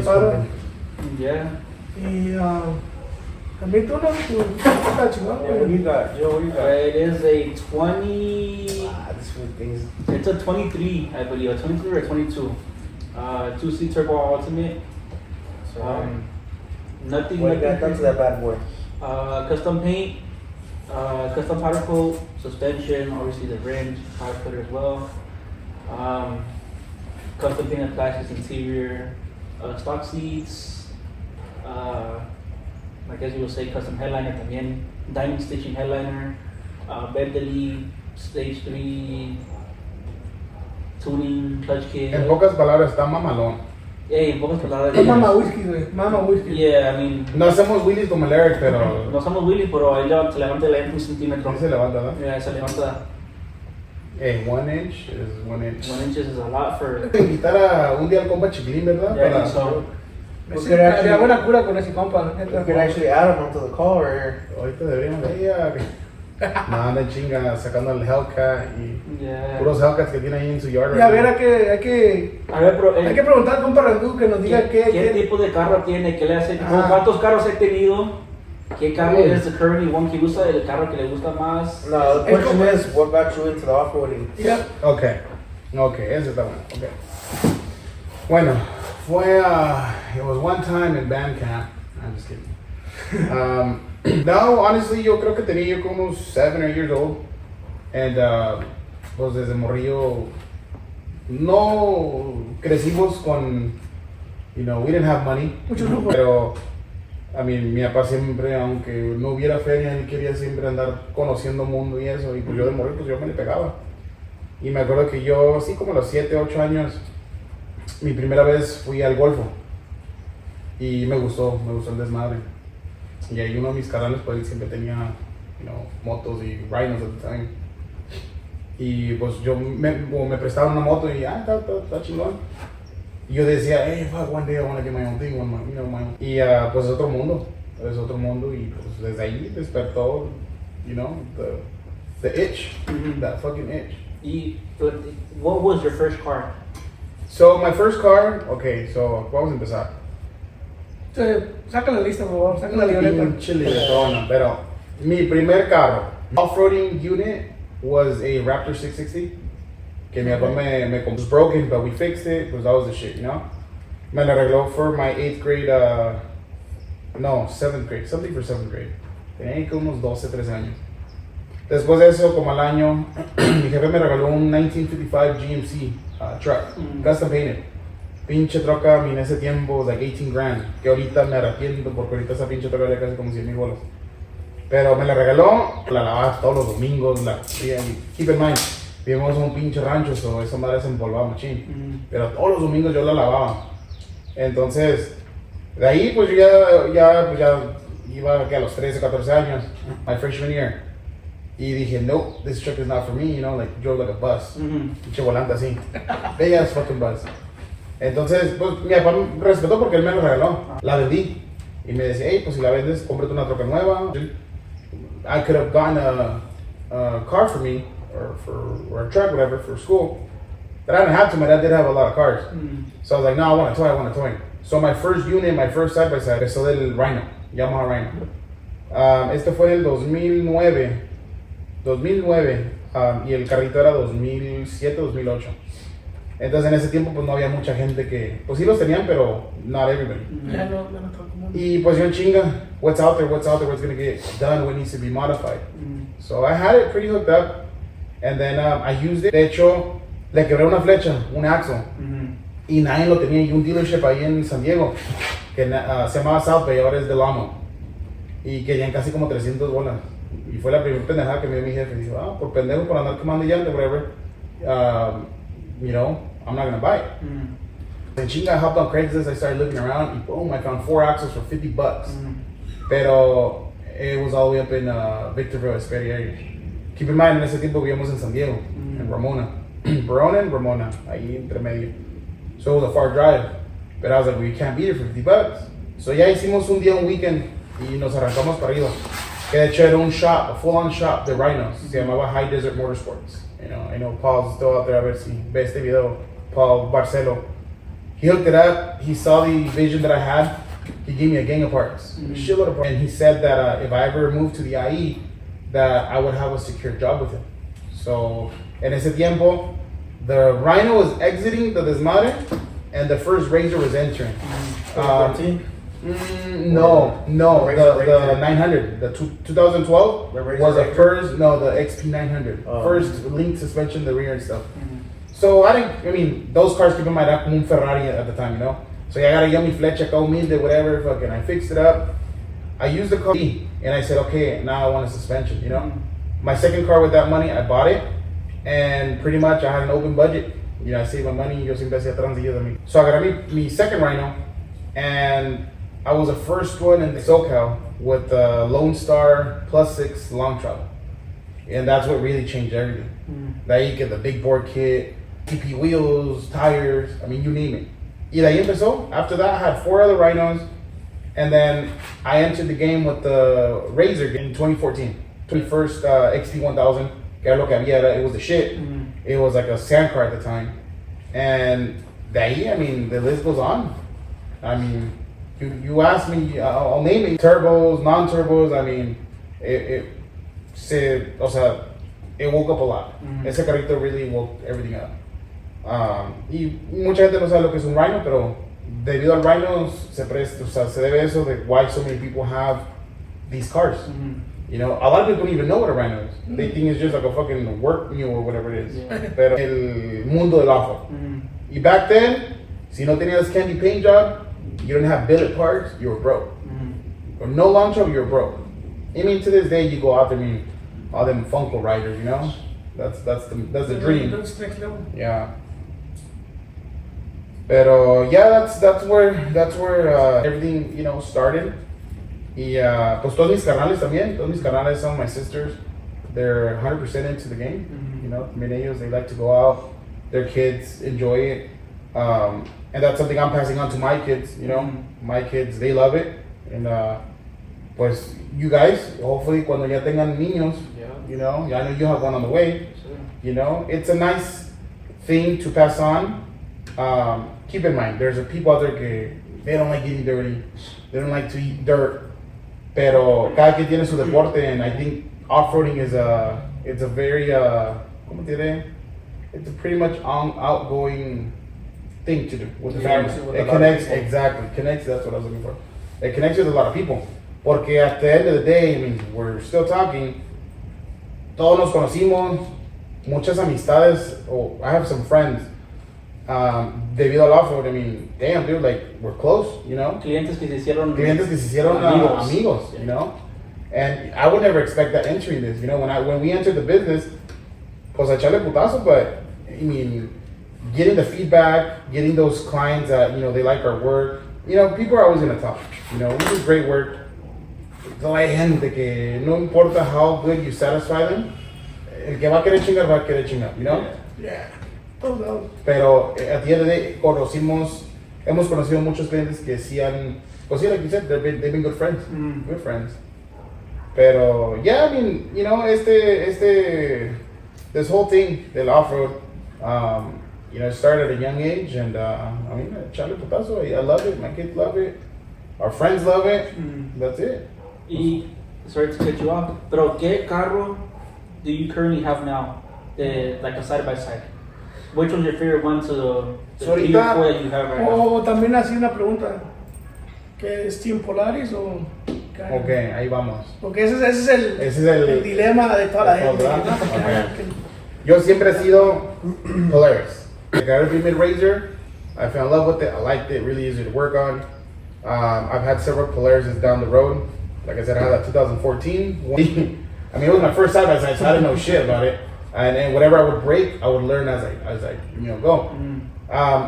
para. Yeah. Y también tú no, está chingón. Yeah, what do you got? Joe, what do you got? It is a 20. This food thing's. It's a 23, I believe, a 23 or 22. 2C Turbo Ultimate. Nothing. What do you got done to that bad boy? Custom paint, custom powder coat, suspension, obviously the rims, powder coat as well. Custom painted plastics interior, stock seats. I guess you will say custom headliner también, diamond stitching headliner, Bentley stage 3 tuning clutch kit. En pocas palabras, está mamalón. Yeah, en pocas palabras. Es mama whisky, güey. Mama whisky. Yeah, I mean. No hacemos wheelies como el Eric, pero. No somos Willy, pero ahí se levanta la un centímetro. Sí se levanta, ¿no? Yeah, se levanta. Hey, 1 inch is 1 inch. 1 inches is a lot for. Invitar a un día al compa Chiquilín, ¿verdad? Yeah, I Para- think so. We Sí, could actually- había buena cura con ese compa, la We neta. could actually add him onto the call right here. Ahorita deberíamos de ir a... No, anda en chinga sacando el Hellcat y Yeah. puros Hellcats que tiene ahí en su yard. Y a ver, hay que A ver, pero. hay que preguntar al compa Randú que nos diga ¿Qué tipo de carro tiene? ¿Qué le hace? Ah. ¿Cuántos carros he tenido? ¿Qué carro Mm. es el currently one que usa? ¿El carro que le gusta más? No, the question is, what got you into the off-roading? Ya. Ok, ese está bueno, ok. Bueno, fue it was one time in band camp. I'm just kidding. No, honestly, yo creo que tenía yo como 7 or 8 years old. And, pues desde morrillo, no crecimos con, you know, we didn't have money. Mucho lujo. Pero, I mean, mi papá siempre, aunque no hubiera feria, él quería siempre andar conociendo mundo y eso. Y pues yo de morrillo, pues yo me le pegaba. Y me acuerdo que yo, así como a los 7, 8 años, mi primera vez fui al Golfo. Y me gustó el desmadre. Y ahí uno de mis canales, pues él siempre tenía, you know, motos y rhinos at the time. Y pues yo me prestaban una moto y está chingón. Y yo decía, hey, fuck, one day I want to get my own thing, you know, my own. Y pues es otro mundo y pues desde ahí despertó, you know, the itch, that fucking itch. What was your first car? So my first car, okay, so vamos a empezar. Saca la lista, por favor. Saca la libreta. Pinche libretona, pero mi primer carro, off-roading unit, was a Raptor 660. Que mi papá me compró. It was broken, but we fixed it, because that was the shit, you know? Me lo arregló for my 8th grade, no, 7th grade, something for 7th grade. Tenía como unos 12, 13 años. Después de eso, como al año, mi jefe me regaló un 1955 GMC truck, custom painted. Pinche troca, en ese tiempo, like 18 grand. Que ahorita me arrepiento porque ahorita esa pinche troca valía casi como 100,000 bolas. Pero me la regaló, la lavaba todos los domingos. Keep in mind, vivimos en un pinche rancho, so esa madre se empolvaba machín. Pero todos los domingos yo la lavaba. Entonces, de ahí pues yo ya iba aquí a los 13, 14 años, my freshman year. Y dije, nope, this truck is not for me, you know, like drove like a bus. Pinche volante así. Big ass fucking bus. Entonces, pues mi papá me respetó porque él me lo regaló. La vendí. Y me decía, hey, pues si la vendes, cómprate una troca nueva. I could have gotten a car for me, or a truck, whatever, for school. But I didn't have to. My dad did have a lot of cars. So I was like, no, I want a toy. So my first unit, my first side-by-side, empezó del Rhino, Yamaha Rhino. Este fue el 2009, y el carrito era 2007, 2008. Entonces en ese tiempo pues no había mucha gente que, pues sí los tenían, pero not everybody. Ya no está común. Y pues yo en chinga, what's out there, what's gonna get done, what needs to be modified. So I had it pretty hooked up, and then I used it. De hecho, le quebré una flecha, un axle, y nadie lo tenía. Y un dealership ahí en San Diego, que se llamaba South Bay, ahora es Del Amo, y querían casi como 300 bolas. Y fue la primera pendejada que me dio mi jefe. Dijo, por pendejo, por andar quemando llanta, whatever, you know, I'm not gonna buy it. En chinga, I hopped on Craigslist, I started looking around, and boom, I found 4 axles for $50. Pero it was all the way up in Victorville, Esperia area. Keep in mind, en ese tiempo vivíamos en San Diego, en Ramona. Ramona, ahí entre medio. So it was a far drive. But I was like, well, you can't be here for $50. So ya hicimos un día, un weekend, y nos arrancamos para arriba. Que de hecho era un shop, a full-on shop de Rhinos. Se llamaba High Desert Motorsports. You know, I know Paul's still out there, a ver si ve este video. Paul Barcelo. He hooked it up. He saw the vision that I had. He gave me a gang of parts, a shitload of parts. And he said that if I ever moved to the IE, that I would have a secure job with him. So, en ese tiempo, the Rhino was exiting the Desmadre, and the first Razor was entering. 2013? No, the Razor. 900, the 2012 The Razor was the Razor? first, no, the XP 900. Oh. First link suspension, the rear and stuff. So I mean, those cars keep in mind, era como un Ferrari at the time, you know? So I got a yummy flecha, humilde, whatever, fucking, I fixed it up. I used the car, and I said, okay, now I want a suspension, you know? My second car with that money, I bought it, and pretty much I had an open budget. You know, I saved my money, yo siempre hacía transillas a mí. So I got my second Rhino, and I was the first one in the SoCal with the Lone Star +6 long travel. And that's what really changed everything. Now you get the big bore kit, TP wheels, tires, I mean, you name it. Y de ahí empezó. After that, I had 4 other Rhinos, and then I entered the game with the Razor in 2014. 21st XT1000, que era lo que había, it was the shit. It was like a sand car at the time. And de ahí, I mean, the list goes on. I mean, you ask me, I'll name it. Turbos, non-turbos, I mean, it woke up a lot. Ese carrito really woke everything up. Y mucha gente no sabe lo que es un Rhino, pero debido al Rhino se debe eso de why so many people have these cars. You know, a lot of people don't even know what a Rhino is. They think it's just like a fucking work mule or whatever it is. Yeah. Pero el mundo del off-road. Y back then, si no tenías candy paint job, you didn't have billet parts, you were broke. Or no long travel, you're broke. I mean, to this day, you go out there, I mean, all them Funko riders, you know? That's the dream. That's next level. Yeah. Pero yeah, that's where everything, you know, started. Y pues todos mis carnales también, todos mis carnales, some of my sisters, they're 100% into the game. You know, también ellos, they like to go out, their kids enjoy it. And that's something I'm passing on to my kids, you know. My kids, they love it. And pues you guys, hopefully cuando ya tengan niños, you know, I know you have one on the way. You know, it's a nice thing to pass on. Keep in mind, there's people out there que they don't like getting dirty, they don't like to eat dirt. Pero cada quien tiene su deporte, and I think off-roading is it's a very ¿cómo te diré? It's a pretty much outgoing thing to do with the family. It connects, exactly, connects. That's what I was looking for. It connects with a lot of people. Porque at the end of the day, I mean, we're still talking. Todos nos conocimos, muchas amistades. I have some friends. Debido al off-road, I mean, damn, dude, like, we're close, you know? Clientes que se hicieron amigos, you know? And I would never expect that entering this, you know? When we entered the business, pues a echarle putazo, but, I mean, getting the feedback, getting those clients that, you know, they like our work, you know, people are always gonna talk, you know? We do great work. So hay gente que no importa how good you satisfy them, el que va a querer chingar, you know? Yeah. Todos. Pero at the end of the day, hemos conocido muchos clientes que sí han, pues sí, like you said, they've been good friends, good friends. Pero yeah, I mean, you know, this whole thing del off-road, you know, it started at a young age, and I mean, chale putazo, I love it, my kids love it, our friends love it, that's it. Y, sorry to cut you off, pero ¿qué carro do you currently have now? Like a side-by-side? Which one's your favorite one to the So 3 or ahorita- 4 that you have right now? O también así una pregunta. ¿Qué es Team Polaris o qué? Ok, ahí vamos. Porque ese es el dilema de toda la de gente. todos, ¿no? ¿verdad? Yo siempre he sido Polaris. I got every mid-Razor. I fell in love with it. I liked it. Really easy to work on. I've had several Polarises down the road. Like I said, I had that 2014. I mean, it was my first side-by-side, so I didn't know shit about it. And then whatever I would break, I would learn as I you know, go.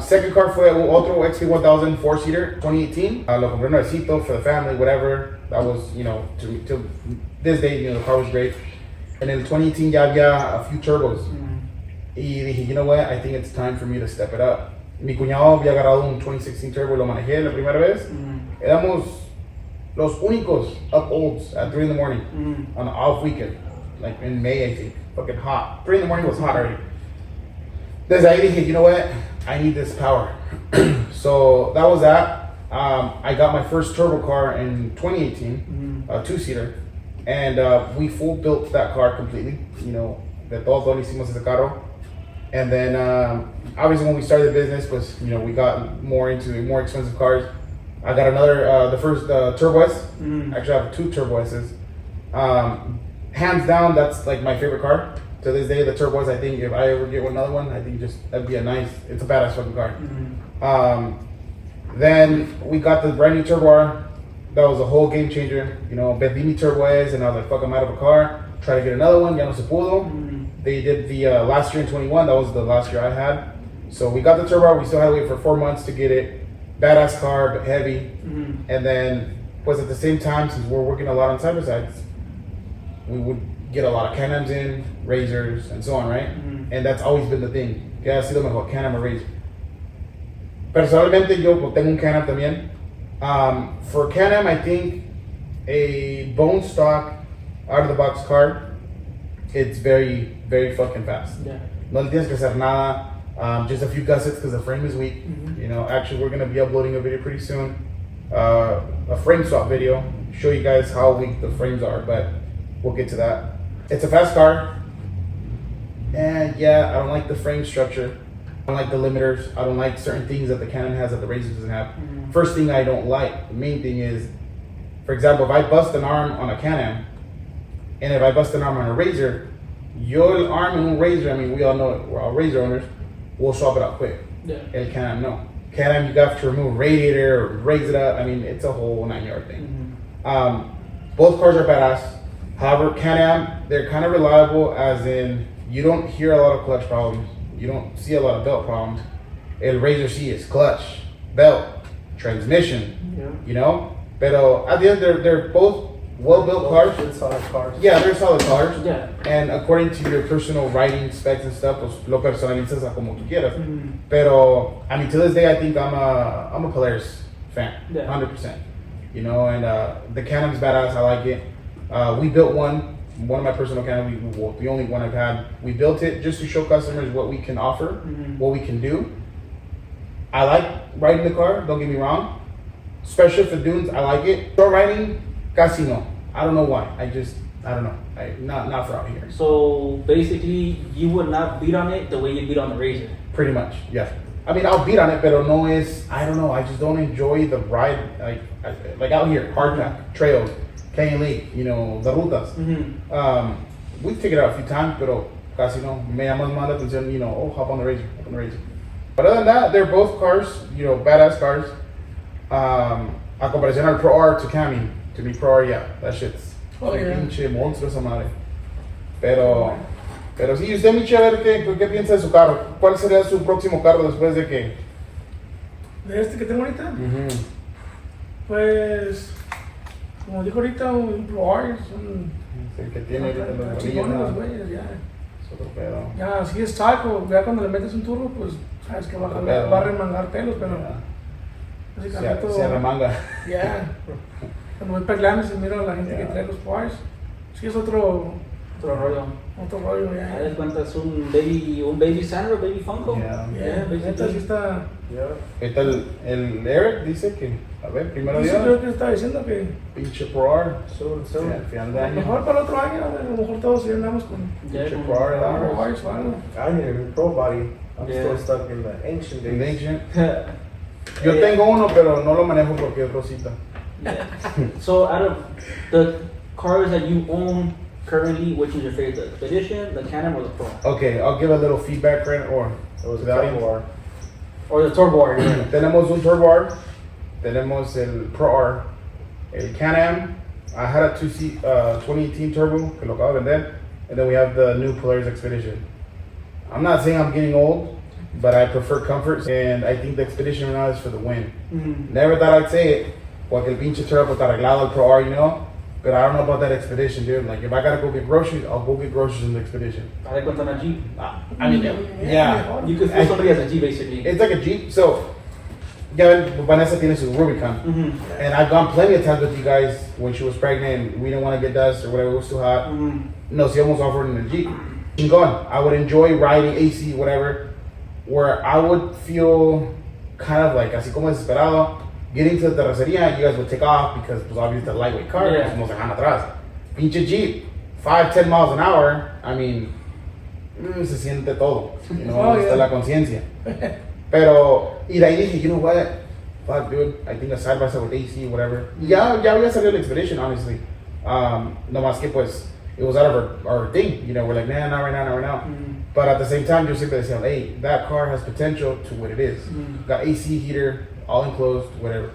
Second car fue otro XP1000 4-seater, 2018. Lo compré nuevecito for the family, whatever. That was, you know, to this day, you know, the car was great. And in 2018 ya había a few turbos. Y dije, you know what, I think it's time for me to step it up. Mi cuñado había agarrado un 2016 turbo y lo manejé la primera vez. Éramos los únicos up olds at 3 in the morning on an off weekend, like in May, I think. Fucking hot. 3 in the morning was hot already. Desde ahí dije, you know what, I need this power. So that was that. I got my first turbo car in 2018, a two-seater, and we full built that car completely. You know, de todo lo hicimos ese carro. And then obviously when we started the business, was we got more into more expensive cars. I got another the first Turbo S. Actually, I have two Turbo S's. Hands down, that's like my favorite car to this day. The Turbo S. I think if I ever get another one, I think that'd be it's a badass fucking car. Then we got the brand new Turbo R. That was a whole game changer. Vendí mi Turbo S, and I was like, fuck, I'm out of a car. Try to get another one. Ya no se pudo. They did the last year in 21. That was the last year I had. So we got the Turbo R. We still had to wait for 4 months to get it. Badass car, but heavy. And then was at the same time, since we're working a lot on side-by-sides, we would get a lot of Can-Ams in, Razors, and so on, right? And that's always been the thing. Que ha sido mejor, Can-Am or Razor. Personalmente, yo tengo un Can-Am también. For Can-Am, I think a bone stock, out-of-the-box car, it's very, very fucking fast. Yeah. No le tienes que hacer nada. Just a few gussets because the frame is weak. Actually, we're gonna be uploading a video pretty soon, a frame swap video, show you guys how weak the frames are, but we'll get to that. It's a fast car, and yeah, I don't like the frame structure. I don't like the limiters. I don't like certain things that the Can-Am has that the Razor doesn't have. First thing I don't like, the main thing is, for example, if I bust an arm on a Can-Am, and if I bust an arm on a Razor, your arm in a Razor, I mean, we all know it, we're all Razor owners, we'll swap it out quick. Yeah. El Can-Am, no. Can-Am, you got to remove radiator, or raise it up. I mean, it's a whole 9-yard thing. Both cars are badass. However, Can-Am, they're kind of reliable, as in you don't hear a lot of clutch problems. You don't see a lot of belt problems. El Razor C is clutch, belt, transmission. Pero at the end, they're both well-built cars. Good solid cars. Yeah, they're solid cars. Yeah. And according to your personal riding specs and stuff, pues lo personalizas a como tú quieras. Pero I mean, to this day, I think I'm a Polaris fan, 100%. And the Can-Am's badass. I like it. We built one of my personal Can-Am. The only one I've had. We built it just to show customers what we can offer, what we can do. I like riding the car. Don't get me wrong. Especially for dunes, I like it. Short riding, casi no. I don't know why. I don't know. Not for out here. So basically, you would not beat on it the way you beat on the Razor. Pretty much, yeah. I mean, I'll beat on it, pero no es. I don't know. I just don't enjoy the ride, like out here, hardtack, trails, Canyon Lake. The rutas. We take it out a few times, pero casi no. Me llama más la atención. Hop on the Razor, But other than that, they're both cars. Badass cars. A comparación al Pro R to Cami. To be Pro R, yeah, that shit's pinche monstruo esa madre. Pero sí, usted, Michi, a ver qué piensa de su carro. ¿Cuál sería su próximo carro después de que? De este que tengo ahorita, pues, como dijo ahorita, un Pro R, son El que tiene ahorita los chingones los bolillos. güeyes, ya. Es otro pedo. Ya, así es saco, ya cuando le metes un turbo, pues, sabes que va a remangar pelos, pero básicamente Se remanga. ya. Cuando voy peleando y miro a la gente que trae los Pro Rs, sí es otro rollo. ya. ¿Te das cuenta? Es un baby Sandro, baby Funko. Ya, neta sí está. Ahorita el Eric dice que, a ver, primero Sí, día, creo que estaba diciendo que pinche Pro R. Soon. Al final de a lo año. mejor para el otro año, a lo mejor todos sí andamos con Pinche Pro R. Pro Rs o algo. I need a new pro body. I'm Yeah. still stuck in the ancient El days. Ancient. Yo tengo uno, pero no lo manejo porque es rosita. So out of the cars that you own currently, which is your favorite? The Expedition, the Can-Am, or the Pro? Okay, I'll give a little feedback, or It was a the audience. Turbo R. Or the Turbo R? Yeah. Tenemos un Turbo R, tenemos el Pro R, el Can-Am. I had a 2018 Turbo que lo acabo de vender, and then we have the new Polaris Expedition. I'm not saying I'm getting old, but I prefer comfort, and I think the Expedition right now is for the win. Never thought I'd say it, porque el pinche Turbo está arreglado el Pro R, but I don't know about that Expedition, dude. Like, if I gotta go get groceries, I'll go get groceries in the Expedition. I like what's on a Jeep. I mean, yeah. You could feel somebody as a Jeep, basically. It's like a Jeep. So, yeah, Vanessa tiene su Rubicon. And I've gone plenty of times with you guys when she was pregnant and we didn't want to get dust or whatever, it was too hot. No, she almost offered in a Jeep. And gone. I would enjoy riding AC, whatever, where I would feel kind of like, así como desesperado, getting to the terracería, you guys would take off because, pues, obviously, the lightweight car, Yeah. pues, nos dejan atrás. Pinche Jeep, 5-10 miles an hour, I mean, se siente todo, you know, Oh, está yeah. la conciencia. Pero, y de ahí dije, you know what, fuck, dude, I think a side by side with AC, whatever. Ya había salido la Expedition, honestly. No más que, pues, it was out of our thing, you know, we're like, nah, not right now. But at the same time, yo siempre decía, hey, that car has potential to what it is. Got AC heater, all enclosed, whatever.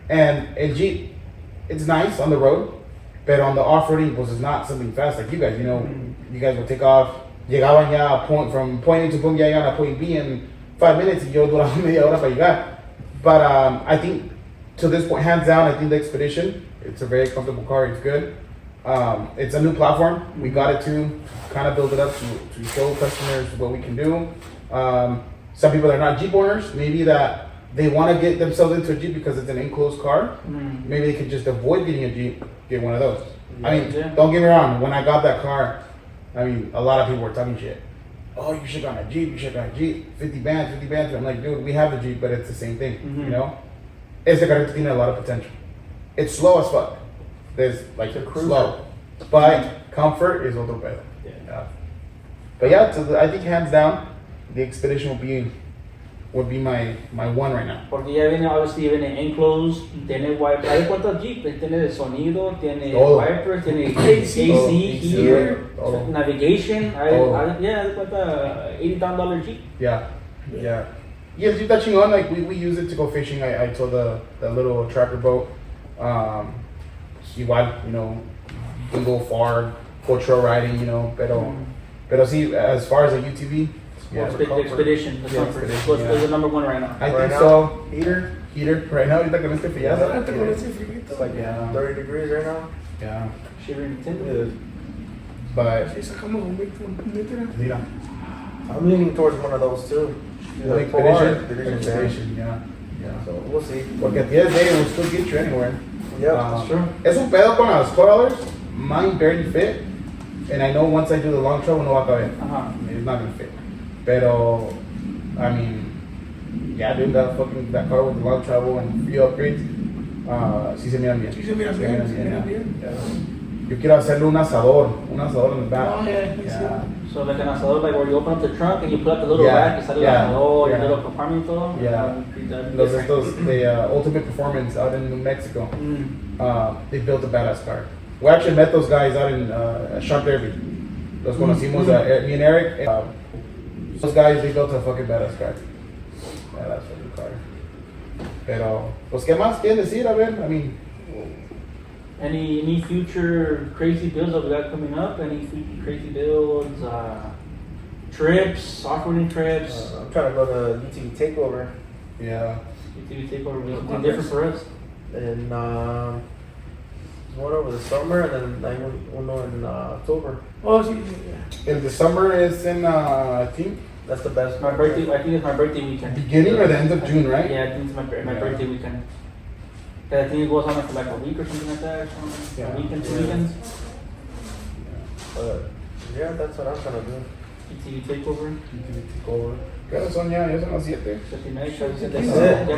And Jeep, it's nice on the road, but on the off-roading, pues, it's not something fast like you guys, you know. You guys would take off, llegaban ya from point A to point, ya llegaban a point B in 5 minutes, y yo duraba media hora para llegar. But I think, to this point, hands down, I think the Expedition, it's a very comfortable car, it's good. It's a new platform. We got it to kind of build it up to show customers what we can do. Some people that are not Jeep owners, maybe that they want to get themselves into a Jeep because it's an enclosed car. Maybe they could just avoid getting a Jeep, get one of those. I mean, Yeah. don't get me wrong. When I got that car, I mean, a lot of people were talking shit. Oh, you should have gotten a Jeep. You should have gotten a Jeep. 50 bands. I'm like, dude, we have the Jeep, but it's the same thing. You know, este carrito tiene a lot of potential. It's slow as fuck. There's like It's a cruiser. slow, but comfort is otro pedo. Yeah. But yeah, so I think hands down, the Expedition would be my one right now. Porque ya viene, obviously, viene enclosed, tiene wiper. ¿Hay cuántos Jeep? Tiene de sonido, tiene Todo. wipers, tiene AC, AC, todo. heater, Todo. navigation. Todo. Yeah, de cuenta $80 Jeep. Yeah. Yeah, el Jeep está chingón. Like we use it to go fishing. I told the little tracker boat. Igual, you know, you can go far, go trail riding, you know. Pero sí, as far as a UTV, yeah, Expedition, the Yeah, comfort. Expedition, What's yeah. the number one right now? I Right think now, so. Heater, Right now, ahorita con este fillazo. Adelante con ese frito. it's like Yeah. 30 degrees right now. Yeah, Shivering It Tinder. is. but Sí, sacamos un mítera. mira, I'm leaning towards one of those too. the The Expedition, yeah. So we'll see. Porque at the end of the day, it will still get you anywhere. Yeah, That's true. Es un pedo con las spoilers. Mine barely fit, and I know once I do the long travel, no va a caber. Ajá. It's not gonna fit. Pero, I mean, yeah, doing that car with the long travel and few upgrades, sí se miran bien. Sí se miran bien, se miran bien. Yeah. Yo quiero hacerle un asador in the back. Oh, yeah, Yeah. So like an asador, like where you open up the trunk and you put up the little Yeah, rack, y sale yeah, el asador, yeah. your little compartment y todo. Yeah. That'd be Los different. estos, the Ultimate Performance out in New Mexico. Mm. They built a badass car. We actually met those guys out in Sharp Derby. Los conocimos, me and Eric. Those guys, they built a fucking badass car. Badass fucking car. Pero, pues, ¿qué más quieren decir? A ver, I mean, Any future crazy builds that we got coming up? Any future crazy builds? Trips, off-roading trips? I'm trying to go to UTV Takeover yeah. UTV takeover will be something different for us. and one over the summer and then one in October. Oh, sí, sí, yeah. And the summer is in, I think, That's the best. My birthday, I think it's my birthday weekend. beginning or the end of June, right? Yeah, I think it's my Yeah. birthday weekend. I think it goes on for like a week or something like that. Or something. Yeah. A weekend, 2 Yeah. weekends. Yeah, that's what I'm gonna do. UTV takeover. ¿Qué hora son ya? Ya son las 7. 59, Sí, sí. ya